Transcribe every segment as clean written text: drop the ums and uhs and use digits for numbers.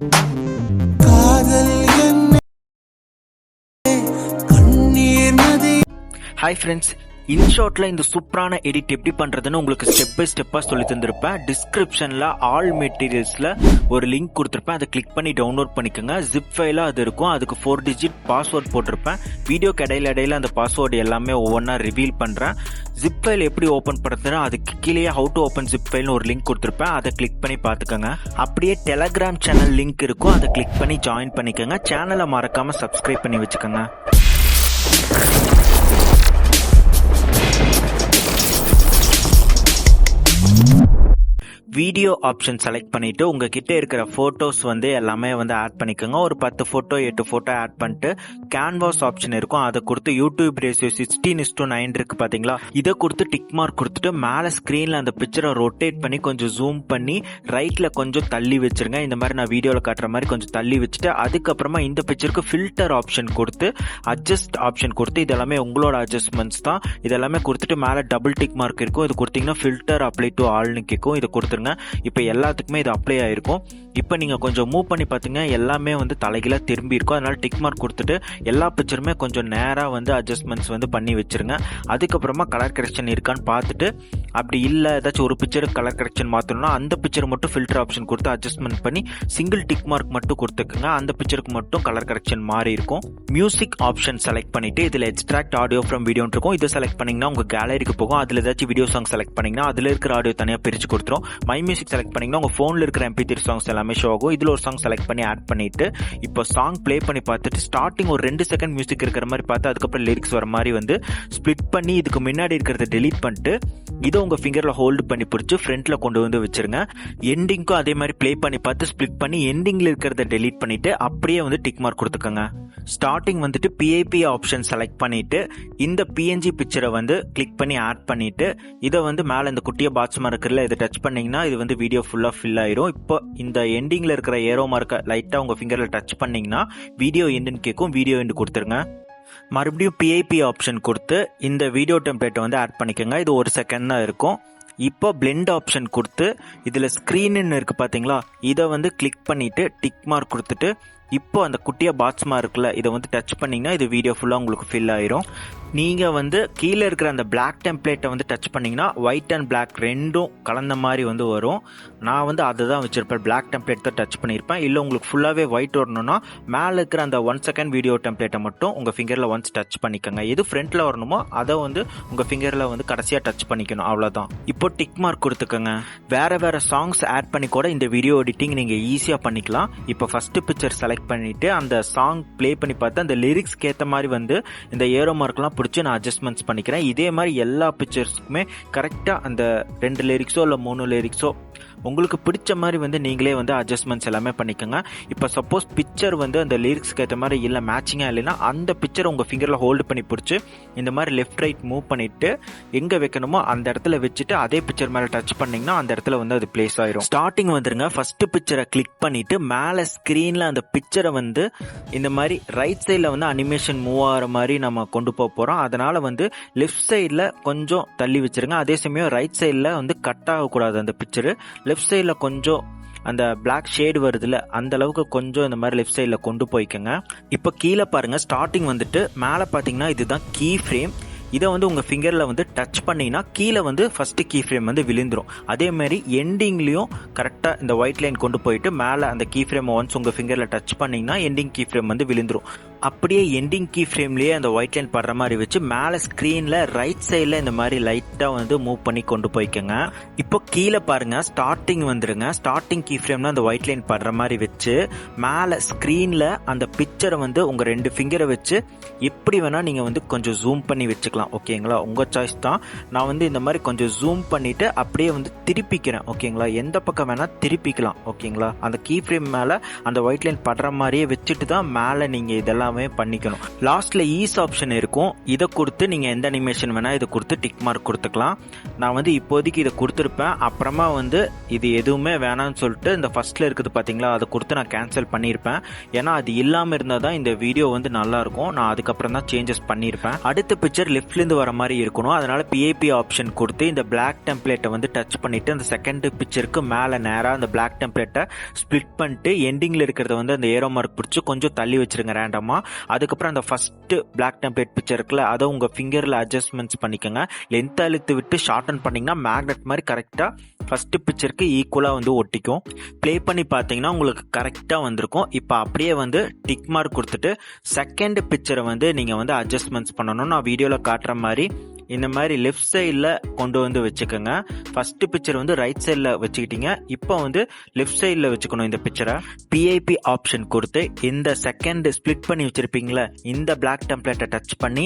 Hi friends, இன்ஷார்ட்ல இந்த சூப்பரான edit எப்படி பண்றதுன்னு உங்களுக்கு ஸ்டெப் பை ஸ்டெப்பா சொல்லி தந்திருப்பேன். டிஸ்கிரிப்ஷன்ல ஆல் மெட்டீரியல்ஸ்ல ஒரு லிங்க் கொடுத்துருப்பேன். அதை கிளிக் பண்ணி டவுன்லோட் பண்ணிக்கோங்க. ஜிப் ஃபைலா அது இருக்கும். அதுக்கு 4 டிஜிட் பாஸ்வேர்ட் போட்டிருப்பேன். வீடியோக்கு இடையில அந்த பாஸ்வேர்டு எல்லாமே ஒவ்வொன்றா ரிவீல் பண்றேன். ஜிப் ஃபைல் எப்படி ஓப்பன் பண்ணுறதுன்னா அதுக்கு கீழே ஹவு டு ஓப்பன் ஜிப் ஃபைல்னு ஒரு லிங்க் கொடுத்துருப்பேன். அதை கிளிக் பண்ணி பார்த்துக்கோங்க. அப்படியே டெலகிராம் சேனல் லிங்க் இருக்கும். அதை கிளிக் பண்ணி ஜாயின் பண்ணிக்கோங்க. சேனலை மறக்காம சப்ஸ்கிரைப் பண்ணி வச்சுக்கோங்க. வீடியோ ஆப்ஷன் செலக்ட் பண்ணிட்டு உங்ககிட்ட இருக்கிற போட்டோஸ் எல்லாமே ஆட் பண்ணிக்கோங்க. ஒரு 10 போட்டோ 8 போட்டோ ஆட் பண்ணிட்டு கேன்வாஸ் ஆப்ஷன் இருக்கும். அதை கொடுத்து யூடியூப் ரேஷியோ 16:9 இருக்கு பாத்தீங்களா, இதை கொடுத்து டிக் மார்க் கொடுத்துட்டு மேல ஸ்கிரீன்ல அந்த பிக்சரை ரொட்டேட் பண்ணி கொஞ்சம் ஜூம் பண்ணி ரைட்ல கொஞ்சம் தள்ளி வச்சிருங்க. இந்த மாதிரி நான் வீடியோல காட்டுற மாதிரி கொஞ்சம் தள்ளி வச்சுட்டு அதுக்கப்புறமா இந்த பிக்சருக்கு ஃபில்டர் ஆப்ஷன் கொடுத்து அட்ஜஸ்ட் ஆப்ஷன் கொடுத்து இதெல்லாமே உங்களோட அட்ஜஸ்ட்மெண்ட்ஸ் தான். இதெல்லாமே கொடுத்துட்டு மேல டபுள் டிக் மார்க் இருக்கும். இது கொடுத்தீங்கன்னா ஃபில்டர் அப்ளை டு ஆல்னு கேட்கும். இதை கொடுத்துருங்க. இப்ப எல்லாத்துக்குமே இது அப்ளை ஆயிருக்கும். இப்ப நீங்க கொஞ்சம் மூவ் பண்ணி பாத்தீங்க எல்லாமே தலைகீழா திரும்பி இருக்கும். அதனால டிக் மார்க் கொடுத்துட்டு எல்லா பிக்சருமே கொஞ்சம் நேரா அட்ஜஸ்ட்மெண்ட்ஸ் பண்ணி வச்சிருங்க. அதுக்கப்புறமா கலர் கரெக்ஷன் இருக்கான்னு பார்த்துட்டு அப்படி இல்ல ஏதாச்சும் ஒரு பிக்சருக்கு கலர் கரெக்ஷன் மாத்தணும்னா அந்த பிக்சர் மட்டும் ஃபில்டர் ஆப்ஷன் கொடுத்து அட்ஜஸ்ட்மெண்ட் பண்ணி சிங்கிள் டிக் மார்க் மட்டும் கொடுத்துக்குங்க. அந்த பிக்சருக்கு மட்டும் கலர் கரெக்ஷன் மாறி இருக்கும். மியூசிக் ஆப்ஷன் செலக்ட் பண்ணிட்டு இதுல எக்ஸ்ட்ராக்ட் ஆடியோ ஃப்ரம் வீடியோ இருக்கும். இதை செலக்ட் பண்ணீங்கன்னா உங்க கேலரிக்கு போகும். அதுல ஏதாச்சும் வீடியோ சாங் செலக்ட் பண்ணீங்கன்னா அதுல இருக்கிற ஆடியோ தனியா பிரிச்சு கொடுத்துரும். மை மியூசிக் செலக்ட் பண்ணீங்கன்னா உங்க போன்ல இருக்கிற MP3 சாங்ஸ் எல்லாமே ஷோ ஆகும். இதுல ஒரு சாங் செலக்ட் பண்ணி ஆட் பண்ணிட்டு இப்போ சாங் ப்ளே பண்ணி பார்த்துட்டு ஸ்டார்டிங் ஒரு 2 செகண்ட் மியூசிக் இருக்கிற மாதிரி பார்த்து அதுக்கப்புறம் லிரிக்ஸ் வர மாதிரி ஸ்பிளிட் பண்ணி இதுக்கு முன்னாடி இருக்கிறத டெலீட் பண்ணிட்டு இதை உங்க ஃபிங்கர்ல ஹோல்டு பண்ணி பிடிச்சு ஃப்ரண்ட்ல கொண்டு வச்சிருங்க. எண்டிங்க்கும் அதே மாதிரி ப்ளே பண்ணி பார்த்து ஸ்பிளிட் பண்ணி எண்டிங்ல இருக்கிறத டெலீட் பண்ணிட்டு அப்படியே டிக் மார்க் கொடுத்துக்கோங்க. ஸ்டார்டிங் PIP ஆப்ஷன் செலக்ட் பண்ணிட்டு இந்த PNG பிக்சரை கிளிக் பண்ணி ஆட் பண்ணிட்டு இதை மேல இந்த குட்டிய பாக்ஸ் மார்க்கர்ல இதை டச் பண்ணீங்கன்னா இது வீடியோ ஃபுல்லா ஃபில் ஆயிரும். இப்போ இந்த எண்டிங்ல இருக்கிற ஏரோ மார்க்க லைட்டா உங்க ஃபிங்கர்ல டச் பண்ணீங்கன்னா வீடியோ எண்டுன்னு கேட்கும். வீடியோ எண்டு கொடுத்துருங்க. மறுபடியும் PIP ஆப்ஷன் கொடுத்து இந்த வீடியோ டெம்ப்ளேட்டை ஆட் பண்ணிக்கோங்க. இது 1 செகண்ட் தான் இருக்கும். இப்போ பிளெண்ட் ஆப்ஷன் கொடுத்து இதுல ஸ்கிரீன் இருக்கு பாத்தீங்களா, இதை கிளிக் பண்ணிட்டு டிக் மார்க் கொடுத்துட்டு இப்போ அந்த குட்டிய பாக்ஸ் மார்க்ல இதை டச் பண்ணீங்கன்னா இது வீடியோ ஃபுல்லா உங்களுக்கு ஃபில் ஆயிரும். நீங்க கீழே இருக்கிற அந்த பிளாக் டெம்ப்ளேட்டை டச் பண்ணீங்கன்னா ஒயிட் அண்ட் பிளாக் ரெண்டும் கலந்த மாதிரி வரும். நான் அதை தான் வச்சிருப்பேன். பிளாக் டெம்ப்ளேட் தான் டச் பண்ணியிருப்பேன். இல்லை உங்களுக்கு ஃபுல்லாவே ஒயிட் வரணும்னா மேல இருக்கிற அந்த 1 செகண்ட் வீடியோ டெம்ப்ளேட்டை மட்டும் உங்க ஃபிங்கர்ல ஒன்ஸ் டச் பண்ணிக்கோங்க. எது ஃப்ரண்ட்ல வரணுமோ அதை உங்க ஃபிங்கர்ல கடைசியா டச் பண்ணிக்கணும். அவ்வளவுதான். இப்போ டிக் மார்க் கொடுத்துக்கோங்க. வேற சாங்ஸ் ஆட் பண்ணி கூட இந்த வீடியோ எடிட்டிங் நீங்க ஈஸியா பண்ணிக்கலாம். இப்போ ஃபர்ஸ்ட் பிக்சர் செலக்ட் பண்ணிட்டு அந்த சாங் ப்ளே பண்ணி பார்த்து அந்த லிரிக்ஸ்க்கு ஏற்ற மாதிரி இந்த ஏரோ மார்க்லாம் பிடிச்சி நான் அட்ஜஸ்ட்மெண்ட்ஸ் பண்ணிக்கிறேன். இதே மாதிரி எல்லா பிக்சர்ஸ்க்குமே கரெக்டா அந்த 2 லிரிக்ஸோ இல்லை 3 லிரிக்ஸோ உங்களுக்கு பிடிச்ச மாதிரி நீங்களே அட்ஜஸ்ட்மெண்ட்ஸ் எல்லாமே பண்ணிக்கோங்க. இப்போ சப்போஸ் பிக்சர் அந்த லிரிக்ஸ்க்கு ஏற்ற மாதிரி இல்லை மேட்சிங்கா இல்லைன்னா அந்த பிக்சர் உங்க ஃபிங்கர்ல ஹோல்டு பண்ணி பிடிச்சி இந்த மாதிரி லெஃப்ட் ரைட் மூவ் பண்ணிட்டு எங்க வைக்கணுமோ அந்த இடத்துல வச்சுட்டு அதே பிக்சர் மேல டச் பண்ணீங்கன்னா அந்த இடத்துல அது பிளேஸ் ஆயிரும். ஸ்டார்டிங் வந்துருங்க. ஃபர்ஸ்ட் பிக்சரை கிளிக் பண்ணிட்டு மேல ஸ்கிரீன்ல அந்த பிக்சரை இந்த மாதிரி ரைட் சைட்ல அனிமேஷன் மூவ் ஆகிற மாதிரி நம்ம கொண்டு போறோம். அதனால லெஃப்ட் சைட்ல கொஞ்சம் தள்ளி வச்சிருங்க. அதே சமயம் ரைட் சைட்ல கட் ஆகக்கூடாது. அந்த பிக்சர் லெஃப்ட் சைட்ல கொஞ்சம் அந்த பிளாக் ஷேடு வருதுல அந்த அளவுக்கு கொஞ்சம் இந்த மாதிரி லெஃப்ட் சைட்ல கொண்டு போய்க்கங்க. இப்போ கீழே பாருங்க. ஸ்டார்டிங் மேல பாத்தீங்கன்னா இதுதான் கீ ஃப்ரேம். இதை உங்க ஃபிங்கர்ல டச் பண்ணீங்கன்னா கீழே ஃபர்ஸ்ட் கீ ஃப்ரேம் விழுந்துரும். அதே மாதிரி எண்டிங்லயும் கரெக்டா இந்த ஒயிட் லைன் கொண்டு போயிட்டு மேல அந்த கீ ஃப்ரேம் ஒன்ஸ் உங்க ஃபிங்கர்ல டச் பண்ணீங்கன்னா எண்டிங் கீ ஃப்ரேம் விழுந்துரும். அப்படியே எண்டிங் கீ ஃப்ரேம்லயே அந்த ஒயிட் லைன் படுற மாதிரி வச்சு மேல ஸ்கிரீன்ல ரைட் சைட்ல இந்த மாதிரி லைட்டா மூவ் பண்ணி கொண்டு போய்க்கங்க. இப்போ கீழே பாருங்க. ஸ்டார்டிங் வந்துருங்க. ஸ்டார்டிங் கீ ஃப்ரேம்ல அந்த ஒயிட் லைன் படுற மாதிரி வச்சு மேல ஸ்கிரீன்ல அந்த பிக்சரை உங்க 2 ஃபிங்கரை வச்சு எப்படி வேணா நீங்க கொஞ்சம் ஜூம் பண்ணி வச்சுக்கலாம். ஓகேங்களா, உங்க சாய்ஸ் தான். நான் இந்த மாதிரி கொஞ்சம் ஜூம் பண்ணிட்டு அப்படியே திருப்பிக்கிறேன். ஓகேங்களா, எந்த பக்கம் வேணா திருப்பிக்கலாம். ஓகேங்களா, அந்த கீ ஃப்ரேம் மேல அந்த ஒயிட் லைன் படுற மாதிரியே வச்சுட்டு தான் மேல நீங்க இதெல்லாம் எல்லாமே பண்ணிக்கணும். லாஸ்ட்ல ஈஸ் ஆப்ஷன் இருக்கும், இதை கொடுத்து நீங்க எந்த அனிமேஷன் வேணா இதை கொடுத்து டிக் மார்க் கொடுத்துக்கலாம். நான் வந்து இப்போதைக்கு இதை கொடுத்துருப்பேன். அப்புறமா வந்து இது எதுவுமே வேணாம்னு சொல்லிட்டு இந்த ஃபர்ஸ்ட்ல இருக்குது பாத்தீங்களா, அதை கொடுத்து நான் கேன்சல் பண்ணியிருப்பேன். ஏன்னா அது இல்லாம இருந்தா தான் இந்த வீடியோ வந்து நல்லா இருக்கும். நான் அதுக்கப்புறம் தான் சேஞ்சஸ் பண்ணியிருப்பேன். அடுத்த பிக்சர் லெஃப்ட்ல இருந்து வர மாதிரி இருக்கணும். அதனால PIP ஆப்ஷன் கொடுத்து இந்த பிளாக் டெம்ப்ளேட்டை வந்து டச் பண்ணிட்டு அந்த செகண்ட் பிக்சருக்கு மேல நேரா அந்த பிளாக் டெம்ப்ளேட்டை ஸ்பிளிட் பண்ணிட்டு எண்டிங்ல இருக்கிறத வந்து அந்த ஏரோ மார்க் பிடிச்சி கொஞ்சம் தள்ளி வச்சிருங்க ரேண்டமா. அதுக்கப்புறம் அந்த ஃபர்ஸ்ட் பிளாக் டெம்ப்ளேட் பிக்சர் இருக்குல்ல, அதை உங்க ஃபிங்கர்ல அட்ஜஸ்ட்மெண்ட்ஸ் பண்ணிக்கோங்க. லென்த் அழுத்து விட்டு ஷார்டன் பண்ணீங்கன்னா மேக்னெட் மாதிரி கரெக்டா ஃபர்ஸ்ட் பிக்சருக்கு ஈக்குவலா வந்து ஒட்டிக்கும். ப்ளே பண்ணி பார்த்தீங்கன்னா உங்களுக்கு கரெக்டா வந்திருக்கும். இப்போ அப்படியே வந்து டிக் மார்க் கொடுத்துட்டு செகண்ட் பிக்சரை வந்து நீங்க வந்து அட்ஜஸ்ட்மெண்ட்ஸ் பண்ணணும். நான் வீடியோல காட்டுற மாதிரி இந்த மாதிரி லெஃப்ட் சைடில் கொண்டு வந்து வச்சுக்கோங்க. ஃபர்ஸ்ட் பிக்சர் வந்து ரைட் சைடில் வச்சுக்கிட்டீங்க. இப்போ வந்து லெஃப்ட் சைடில் வச்சுக்கணும் இந்த பிக்சரை. PIP ஆப்ஷன் கொடுத்து இந்த செகண்ட் ஸ்பிளிட் பண்ணி வச்சிருப்பீங்களா, இந்த பிளாக் டெம்ப்ளேட்டை டச் பண்ணி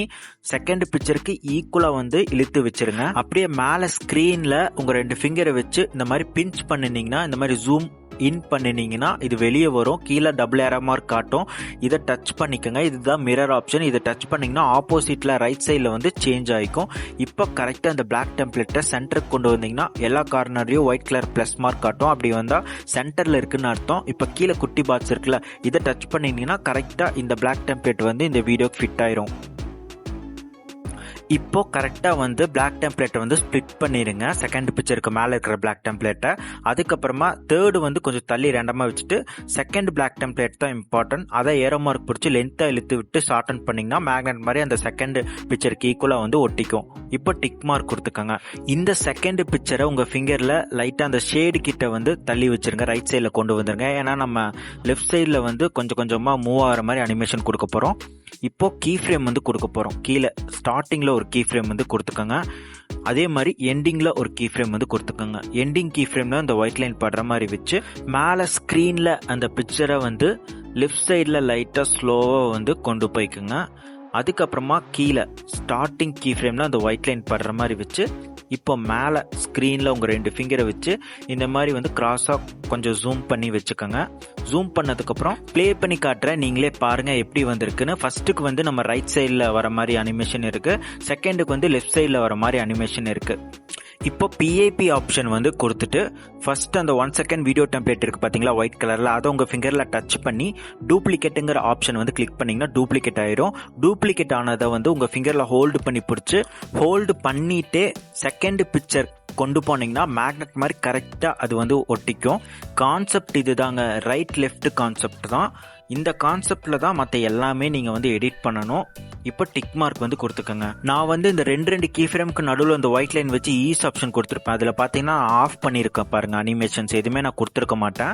செகண்ட் பிக்சருக்கு ஈக்குவலாக வந்து இழுத்து வச்சிருங்க. அப்படியே மேலே ஸ்க்ரீனில் உங்கள் 2 ஃபிங்கரை வச்சு இந்த மாதிரி பிஞ்ச் பண்ணினீங்கன்னா, இந்த மாதிரி ஜூம் இன் பண்ணினீங்கன்னா இது வெளியே வரும். கீழே டபுள் ஏரோ மார்க் காட்டும். இதை டச் பண்ணிக்கோங்க. இதுதான் மிரர் ஆப்ஷன். இதை டச் பண்ணீங்கன்னா ஆப்போசிட்ல ரைட் சைடில் வந்து சேஞ்ச் ஆகிக்கும். இப்போ கரெக்டாக இந்த பிளாக் டெம்ப்ளேட்டை சென்டருக்கு கொண்டு வந்தீங்கன்னா எல்லா கார்னர்லையும் ஒயிட் கலர் ப்ளஸ் மார்க் காட்டும். அப்படி வந்தால் சென்டரில் இருக்குன்னு அர்த்தம். இப்போ கீழே குட்டி பாக்ஸ் இருக்குல்ல, இதை டச் பண்ணிங்கன்னா கரெக்டாக இந்த பிளாக் டெம்ப்ளேட் வந்து இந்த வீடியோக்கு ஃபிட் ஆயிரும். இப்போ கரெக்டாக வந்து பிளாக் டெம்ப்ளேட்டை வந்து ஸ்பிளிட் பண்ணிடுங்க செகண்ட் பிக்சருக்கு மேலே இருக்கிற பிளாக் டெம்ப்ளேட்டை. அதுக்கப்புறமா தேர்டு வந்து கொஞ்சம் தள்ளி ரேண்டமாக வச்சுட்டு செகண்ட் பிளாக் டெம்ப்ளேட் தான் இம்பார்ட்டன்ட். அதை ஏரோ மார்க் பிடிச்சி லென்த்தாக இழுத்து விட்டு ஷார்டன் பண்ணிங்கன்னா மேக்னெட் மாதிரி அந்த செகண்ட் பிக்சருக்கு ஈக்குவலாக வந்து ஒட்டிக்கும். இப்போ டிக் மார்க் கொடுத்துக்கோங்க. இந்த செகண்ட் பிக்சரை உங்கள் ஃபிங்கரில் லைட்டாக அந்த ஷேடு கிட்ட வந்து தள்ளி வச்சிருங்க, ரைட் சைடில் கொண்டு வந்துருங்க. ஏன்னா நம்ம லெஃப்ட் சைடில் வந்து கொஞ்சம் கொஞ்சமாக மூவ் ஆகிற மாதிரி அனிமேஷன் கொடுக்க போகிறோம். இப்போ கீ ஃப்ரேம் வந்து கொடுக்க போகிறோம். கீழே ஸ்டார்டிங்கில் ஒரு கீ ஃப்ரேம் வந்து கொடுத்துக்கோங்க. அதே மாதிரி எண்டிங்ல ஒரு கீ ஃப்ரேம் வந்து கொடுத்துக்கோங்க. எண்டிங் கீ ஃப்ரேம்ல அந்த ஒயிட் லைன் படுற மாதிரி வச்சு மேலே ஸ்க்ரீன்ல அந்த பிக்சரை வந்து லெஃப்ட் சைடில் லைட்டாக ஸ்லோவாக வந்து கொண்டு போய்க்குங்க. அதுக்கப்புறமா கீழே ஸ்டார்டிங் கீ ஃப்ரேம்ல அந்த ஒயிட் லைன் படுற மாதிரி வச்சு இப்போ மேலே ஸ்க்ரீனில் உங்கள் 2 ஃபிங்கரை வச்சு இந்த மாதிரி வந்து கிராஸாக கொஞ்சம் ஜூம் பண்ணி வச்சுக்கோங்க. ஜூம் பண்ணதுக்கப்புறம் ப்ளே பண்ணி காட்டுறேன், நீங்களே பாருங்கள் எப்படி வந்திருக்குன்னு. ஃபர்ஸ்ட்டுக்கு வந்து நம்ம ரைட் சைடில் வர மாதிரி அனிமேஷன் இருக்குது, செகண்டுக்கு வந்து லெஃப்ட் சைடில் வர மாதிரி அனிமேஷன் இருக்குது. இப்போ PIP ஆப்ஷன் வந்து கொடுத்துட்டு ஃபர்ஸ்ட் அந்த 1 செகண்ட் வீடியோ டெம்ப்ளேட் இருக்கு பார்த்தீங்களா ஒயிட் கலரில், அதை உங்கள் ஃபிங்கரில் டச் பண்ணி டூப்ளிகேட்டுங்கிற ஆப்ஷன் வந்து கிளிக் பண்ணிங்கன்னா டூப்ளிகேட் ஆயிரும். டூப்ளிகேட் ஆனதை வந்து உங்கள் ஃபிங்கரில் ஹோல்டு பண்ணி பிடிச்சி ஹோல்டு பண்ணிட்டே செகண்ட் பிக்சர் கொண்டு போனீங்கன்னா மேக்னெட் மாதிரி கரெக்டாக அது வந்து ஒட்டிக்கும். கான்செப்ட் இதுதாங்க, ரைட் லெஃப்ட் கான்செப்ட் தான். இந்த கான்செப்ட்ல தான் மற்ற எல்லாமே நீங்க வந்து எடிட் பண்ணணும். இப்போ டிக் மார்க் வந்து கொடுத்துக்கோங்க. நான் வந்து இந்த 2 கீ ஃப்ரேம்க்கு நடுவில் இந்த ஒயிட் லைன் வச்சு ஈஸ் ஆப்ஷன் கொடுத்துருப்பேன். அதில் பார்த்தீங்கன்னா ஆஃப் பண்ணியிருக்கேன் பாருங்க, அனிமேஷன்ஸ் எதுவுமே நான் கொடுத்துருக்க மாட்டேன்.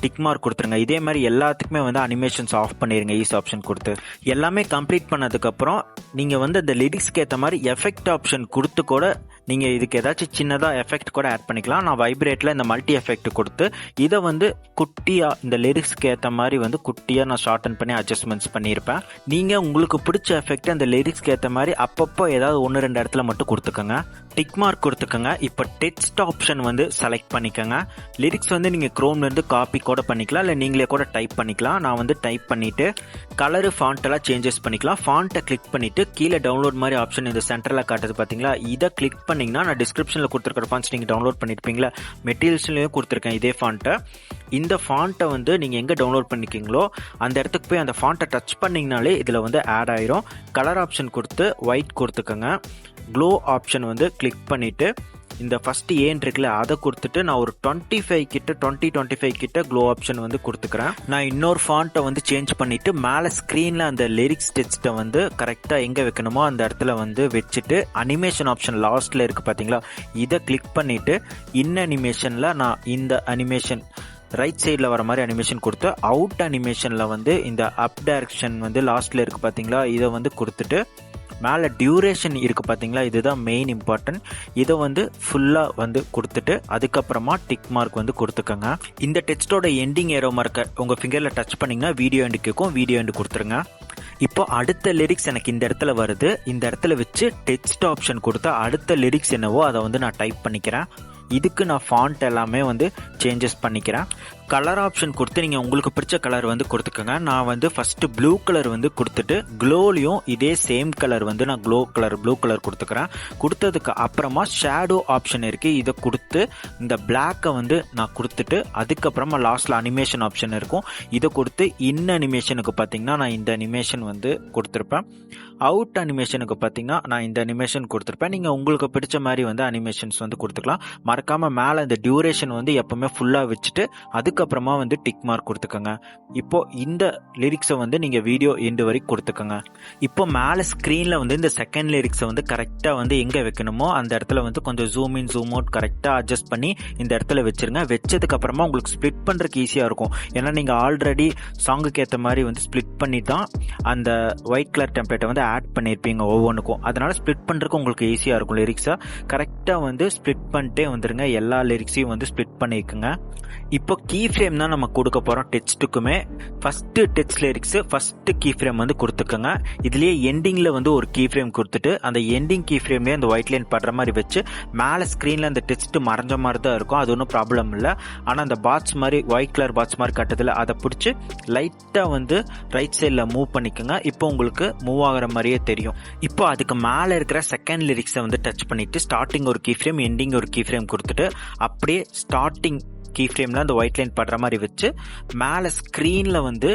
டிக் மார்க் கொடுத்துருங்க. இதே மாதிரி எல்லாத்துக்குமே வந்து அனிமேஷன்ஸ் ஆஃப் பண்ணிடுங்க ஈஸ் ஆப்ஷன் கொடுத்து. எல்லாமே கம்ப்ளீட் பண்ணதுக்கப்புறம் நீங்கள் வந்து அந்த லிரிக்ஸ்க்கு ஏற்ற மாதிரி எஃபெக்ட் ஆப்ஷன் கொடுத்து கூட நீங்கள் இதுக்கு ஏதாச்சும் சின்னதாக எஃபெக்ட் கூட ஆட் பண்ணிக்கலாம். நான் வைப்ரேட்டில் இந்த மல்டி எஃபெக்ட் கொடுத்து இதை வந்து குட்டியாக இந்த லிரிக்ஸ்க்கு ஏற்ற மாதிரி வந்து குட்டியாக நான் ஷார்டன் பண்ணி அட்ஜஸ்ட்மெண்ட்ஸ் பண்ணியிருப்பேன். நீங்கள் உங்களுக்கு பிடிச்ச எஃபெக்ட் அந்த லிரிக்ஸ்க்கு ஏற்ற மாதிரி அப்பப்போ ஏதாவது 1-2 இடத்துல மட்டும் கொடுத்துக்கோங்க. டிக் மார்க் கொடுத்துக்கோங்க. இப்போ டெக்ஸ்ட் ஆப்ஷன் வந்து செலக்ட் பண்ணிக்கோங்க. லிரிக்ஸ் வந்து நீங்கள் க்ரோம்லேருந்து காப்பி கூட பண்ணிக்கலாம், இல்லை நீங்களே கூட டைப் பண்ணிக்கலாம். நான் வந்து டைப் பண்ணிவிட்டு கலரு ஃபாண்ட் எல்லாம் சேஞ்சஸ் பண்ணிக்கலாம். ஃபாண்ட்டை கிளிக் பண்ணிவிட்டு கீழே டவுன்லோட் மாதிரி ஆப்ஷன் இந்த சென்டரில் காட்டுது பார்த்தீங்களா, இதை கிளிக் பண்ணிங்கன்னா நான் டிஸ்கிரிப்ஷனில் கொடுத்துருக்கிற ஃபாண்ட்ஸ் நீங்கள் டவுன்லோட் பண்ணியிருப்பீங்களா, மெட்டீரியல்ஸ்லையும் கொடுத்துருக்கேன் இதே ஃபாண்ட்டை. இந்த ஃபாண்ட்டை வந்து நீங்கள் எங்கே டவுன்லோட் பண்ணிக்கிங்களோ அந்த இடத்துக்கு போய் அந்த ஃபாண்ட்டை டச் பண்ணிங்கனாலே இதில் வந்து ஆட் ஆயிரும். கலர் ஆப்ஷன் கொடுத்து ஒயிட் கொடுத்துக்கோங்க. க்ளோ ஆப்ஷன் வந்து கிளிக் பண்ணிவிட்டு இந்த ஃபர்ஸ்ட் ஏன் இருக்குல்ல அதை கொடுத்துட்டு நான் ஒரு 20-25 கிட்ட க்ளோ ஆப்ஷன் வந்து கொடுத்துக்கிறேன். நான் இன்னொரு ஃபாண்ட்டை வந்து சேஞ்ச் பண்ணிட்டு மேலே ஸ்க்ரீனில் அந்த லிரிக்ஸ் டெக்ஸ்ட்டை வந்து கரெக்டாக எங்கே வைக்கணுமோ அந்த இடத்துல வந்து வச்சுட்டு அனிமேஷன் ஆப்ஷன் லாஸ்ட்டில் இருக்குது பார்த்தீங்களா, இதை கிளிக் பண்ணிவிட்டு இன் அனிமேஷனில் நான் இந்த அனிமேஷன் ரைட் சைடில் வர மாதிரி அனிமேஷன் கொடுத்து அவுட் அனிமேஷனில் வந்து இந்த அப் டைரக்ஷன் வந்து லாஸ்ட்டில் இருக்குது பார்த்தீங்களா, இதை வந்து கொடுத்துட்டு மேலே டியூரேஷன் இருக்குது பார்த்தீங்களா, இதுதான் மெயின் இம்பார்ட்டன்ட். இதை வந்து ஃபுல்லாக வந்து கொடுத்துட்டு அதுக்கப்புறமா டிக் மார்க் வந்து கொடுத்துக்கோங்க. இந்த டெக்ஸ்டோட எண்டிங் ஏரோ மார்க்கை உங்கள் ஃபிங்கரில் டச் பண்ணிங்கன்னா வீடியோ எண்டு கேட்கும், வீடியோ எண்டு கொடுத்துருங்க. இப்போ அடுத்த லிரிக்ஸ் எனக்கு இந்த இடத்துல வருது. இந்த இடத்துல வச்சு டெக்ஸ்ட் ஆப்ஷன் கொடுத்தா அடுத்த லிரிக்ஸ் என்னவோ அதை வந்து நான் டைப் பண்ணிக்கிறேன். இதுக்கு நான் ஃபாண்ட் எல்லாமே வந்து சேஞ்சஸ் பண்ணிக்கிறேன். கலர் ஆப்ஷன் கொடுத்து நீங்கள் உங்களுக்கு பிடிச்ச கலர் வந்து கொடுத்துக்கோங்க. நான் வந்து ஃபஸ்ட்டு ப்ளூ கலர் வந்து கொடுத்துட்டு க்ளோலையும் இதே சேம் கலர் வந்து நான் ப்ளூ கலர் கொடுத்துக்கிறேன். கொடுத்ததுக்கு அப்புறமா ஷேடோ ஆப்ஷன் இருக்குது, இதை கொடுத்து இந்த பிளாக்கை வந்து நான் கொடுத்துட்டு அதுக்கப்புறமா லாஸ்ட்டில் அனிமேஷன் ஆப்ஷன் இருக்கும், இதை கொடுத்து இன் அனிமேஷனுக்கு பார்த்தீங்கன்னா நான் இந்த அனிமேஷன் வந்து கொடுத்துருப்பேன். அவுட் அனிமேஷனுக்கு பார்த்தீங்கன்னா நான் இந்த அனிமேஷன் கொடுத்துருப்பேன். நீங்கள் உங்களுக்கு பிடிச்ச மாதிரி வந்து அனிமேஷன்ஸ் வந்து கொடுத்துக்கலாம். மறக்காமல் மேலே இந்த டியூரேஷன் வந்து எப்போவுமே ஃபுல்லாக வச்சுட்டு அதுக்கப்புறமா வந்து டிக் மார்க் கொடுத்துக்கோங்க. இப்போ இந்த லிரிக்ஸை வந்து நீங்கள் வீடியோ எண்டு வரைக்கும் கொடுத்துக்கோங்க. இப்போ மேலே ஸ்க்ரீனில் வந்து இந்த செகண்ட் லிரிக்ஸை வந்து கரெக்டாக வந்து எங்கே வைக்கணுமோ அந்த இடத்துல வந்து கொஞ்சம் ஜூம் இன் ஜூம் அவுட் கரெக்டாக அட்ஜஸ்ட் பண்ணி இந்த இடத்துல வச்சுருங்க. வச்சதுக்கப்புறமா உங்களுக்கு ஸ்ப்ளிட் பண்ணுறதுக்கு ஈஸியாக இருக்கும். ஏன்னா நீங்கள் ஆல்ரெடி சாங்குக்கு ஏற்ற மாதிரி வந்து ஸ்ப்ளிட் பண்ணி தான் அந்த ஒயிட் கலர் டெம்ப்ளேட்டை வந்து ஆட் பண்ணியிருப்பீங்க ஒவ்வொன்றுக்கும். அதனால் ஸ்ப்ளிட் பண்ணுறதுக்கு உங்களுக்கு ஈஸியாக இருக்கும். லிரிக்ஸை கரெக்டாக வந்து ஸ்ப்ளிட் பண்ணிட்டே வந்துருங்க. எல்லா லிரிக்ஸையும் வந்து ஸ்ப்ளிட் பண்ணிக்குங்க. இப்போ கீ ஃப்ரேம் தான் நம்ம கொடுக்க போகிறோம் டெக்ஸ்ட்டுக்குமே. First text lyrics first key frame வந்து கொடுத்துக்கோங்க. இதுலேயே எண்டிங்கில் வந்து ஒரு கீ ஃப்ரேம் கொடுத்துட்டு அந்த எண்டிங் கீ ஃப்ரேம்லேயே அந்த ஒயிட் லைன் படுற மாதிரி வச்சு மேலே ஸ்க்ரீனில் அந்த டெக்ஸ்ட்டு மறைஞ்ச மாதிரி தான் இருக்கும். அது ஒன்றும் ப்ராப்ளம் இல்லை. ஆனால் அந்த பாட்ஸ் மாதிரி ஒயிட் கலர் பாட்ஸ் மாதிரி கட்டதில் அதை பிடிச்சி லைட்டாக வந்து ரைட் சைடில் மூவ் பண்ணிக்கோங்க. இப்போ உங்களுக்கு மூவ் ஆகிற மாதிரியே தெரியும். இப்போ அதுக்கு மேலே இருக்கிற செகண்ட் லிரிக்ஸை வந்து டச் பண்ணிவிட்டு ஸ்டார்டிங் ஒரு கீ ஃப்ரேம் எண்டிங் ஒரு கீ ஃப்ரேம் கொடுத்துட்டு அப்படியே ஸ்டார்டிங் கீ ஃப்ரேமில் அந்த ஒயிட் லைன் படுற மாதிரி வச்சு மேலே ஸ்க்ரீனில் வந்து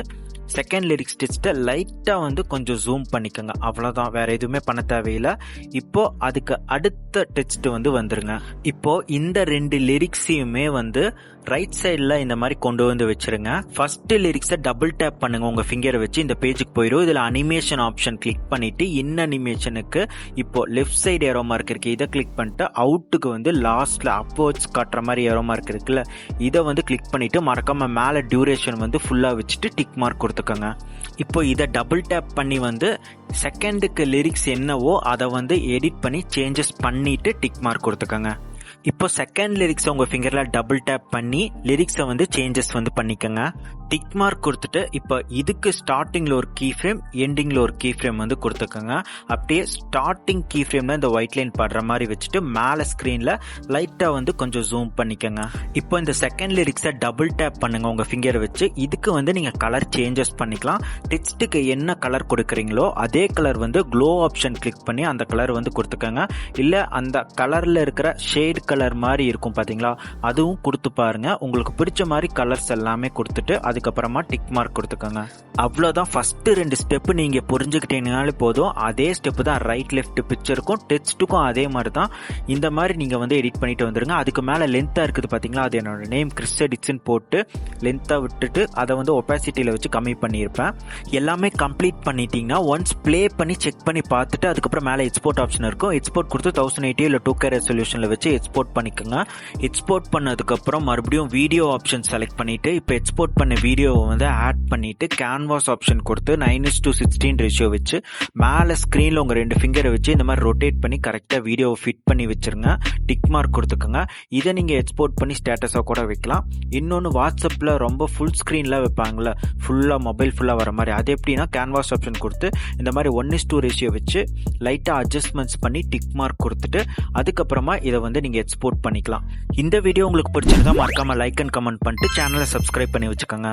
செகண்ட் லிரிக்ஸ் டெக்ஸ்ட்டை லைட்டாக வந்து கொஞ்சம் ஜூம் பண்ணிக்கோங்க. அவ்வளோதான், வேறு எதுவுமே பண்ண தேவையில்லை. இப்போது அதுக்கு அடுத்த டெக்ஸ்ட் வந்து வந்துருங்க. இப்போது இந்த ரெண்டு லிரிக்ஸையுமே வந்து ரைட் சைடில் இந்த மாதிரி கொண்டு வந்து வச்சுருங்க. ஃபஸ்ட்டு லிரிக்ஸை டபுள் டேப் பண்ணுங்கள் உங்கள் ஃபிங்கரை வச்சு, இந்த பேஜுக்கு போயிடும். இதில் அனிமேஷன் ஆப்ஷன் கிளிக் பண்ணிவிட்டு இன் அனிமேஷனுக்கு இப்போது லெஃப்ட் சைடு ஏரோ மார்க் இருக்குது, இதை கிளிக் பண்ணிட்டு அவுட்டுக்கு வந்து லாஸ்ட்டில் அப்வர்ட்ஸ் காட்டுற மாதிரி ஏரோ மார்க் இருக்குல்ல, இதை வந்து கிளிக் பண்ணிவிட்டு மறக்காமல் மேலே டியூரேஷன் வந்து ஃபுல்லாக வச்சுட்டு டிக் மார்க் கொடுத்துக்கோங்க. இப்போ இதை டபுள் டேப் பண்ணி வந்து செகண்டுக்கு லிரிக்ஸ் என்னவோ அதை வந்து எடிட் பண்ணி சேஞ்சஸ் பண்ணிவிட்டு டிக் மார்க் கொடுத்துக்கோங்க. இப்போ செகண்ட் லிரிக்ஸை உங்கள் ஃபிங்கரில் டபுள் டேப் பண்ணி லிரிக்ஸை வந்து சேஞ்சஸ் வந்து பண்ணிக்கோங்க. டிக் மார்க் கொடுத்துட்டு இப்போ இதுக்கு ஸ்டார்டிங்கில் ஒரு கீ ஃப்ரேம் எண்டிங்கில் ஒரு கீ ஃப்ரேம் வந்து கொடுத்துக்கோங்க. அப்படியே ஸ்டார்டிங் கீ ஃப்ரேமில் இந்த ஒயிட் லைன் படுற மாதிரி வச்சுட்டு மேலே ஸ்க்ரீனில் லைட்டாக வந்து கொஞ்சம் ஜூம் பண்ணிக்கோங்க. இப்போ இந்த செகண்ட் லிரிக்ஸை டபுள் டேப் பண்ணுங்கள் உங்கள் ஃபிங்கரை வச்சு. இதுக்கு வந்து நீங்கள் கலர் சேஞ்சஸ் பண்ணிக்கலாம். டெக்ஸ்ட்டுக்கு என்ன கலர் கொடுக்குறீங்களோ அதே கலர் வந்து க்ளோ ஆப்ஷன் கிளிக் பண்ணி அந்த கலர் வந்து கொடுத்துக்கோங்க. இல்லை அந்த கலரில் இருக்கிற ஷேட் கலர் மாதிரி இருக்கும் பார்த்தீங்களா, அதுவும் கொடுத்து பாருங்க. உங்களுக்கு பிடிச்ச மாதிரி கலர்ஸ் எல்லாமே கொடுத்துட்டு அதுக்கப்புறமா டிக் மார்க் கொடுத்துக்கோங்க. அவ்வளோதான். ஃபஸ்ட்டு 2 ஸ்டெப்பு நீங்கள் புரிஞ்சுக்கிட்டீங்கனாலே போதும். அதே ஸ்டெப்பு தான் ரைட் லெஃப்ட் பிக்சருக்கும் டெக்ஸ்ட்டுக்கும் அதே மாதிரி தான். இந்த மாதிரி நீங்கள் வந்து எடிட் பண்ணிட்டு வந்துடுங்க. அதுக்கு மேலே லென்த்தாக இருக்குது பார்த்தீங்களா, அது என்னோட நேம் கிறிஸ் எடிட்ஸ்ன்னு போட்டு லென்த்தாக விட்டுட்டு அதை வந்து ஒப்பாசிட்டியில் வச்சு கம்மி பண்ணியிருப்பேன். எல்லாமே கம்ப்ளீட் பண்ணிட்டீங்கன்னா ஒன்ஸ் ப்ளே பண்ணி செக் பண்ணி பார்த்துட்டு அதுக்கப்புறம் மேலே எக்ஸ்போர்ட் ஆப்ஷன் இருக்கும். எக்ஸ்போர்ட் கொடுத்து 1080 இல்லை 2K ரெசல்யூஷனில் வச்சு எக்ஸ்போர்ட் பண்ணிக்கோங்க. எக்ஸ்போர்ட் பண்ணதுக்கப்புறம் மறுபடியும் வீடியோ ஆப்ஷன் செலக்ட் பண்ணிவிட்டு இப்போ எக்ஸ்போர்ட் பண்ண வீடியோவை வந்து ஆட் பண்ணிவிட்டு கேன்வாஸ் ஆப்ஷன் கொடுத்து 9:16 ரேஷியோ வச்சு மேலே ஸ்க்ரீனில் உங்கள் 2 ஃபிங்கரை வச்சு இந்த மாதிரி ரொட்டேட் பண்ணி கரெக்டாக வீடியோவை ஃபிட் பண்ணி வச்சுருங்க. டிக் மார்க் கொடுத்துக்கோங்க. இதை நீங்கள் எக்ஸ்போர்ட் பண்ணி ஸ்டேட்டஸாக கூட வைக்கலாம். இன்னொன்று வாட்ஸ்அப்பில் ரொம்ப ஃபுல் ஸ்க்ரீனில் வைப்பாங்களே, ஃபுல்லாக மொபைல் ஃபுல்லாக வர மாதிரி, அது எப்படின்னா கேன்வாஸ் ஆப்ஷன் கொடுத்து இந்த மாதிரி 1:2 ரேஷியோ வச்சு லைட்டாக அட்ஜஸ்ட்மெண்ட்ஸ் பண்ணி டிக் மார்க் கொடுத்துட்டு அதுக்கப்புறமா இதை வந்து நீங்கள் எக்ஸ்போர்ட் பண்ணிக்கலாம். இந்த வீடியோ உங்களுக்கு பிடிச்சிருந்தா மறக்காமல் லைக் அண்ட் கமெண்ட் பண்ணிட்டு சேனலை சப்ஸ்கிரைப் பண்ணி வச்சுக்கோங்க.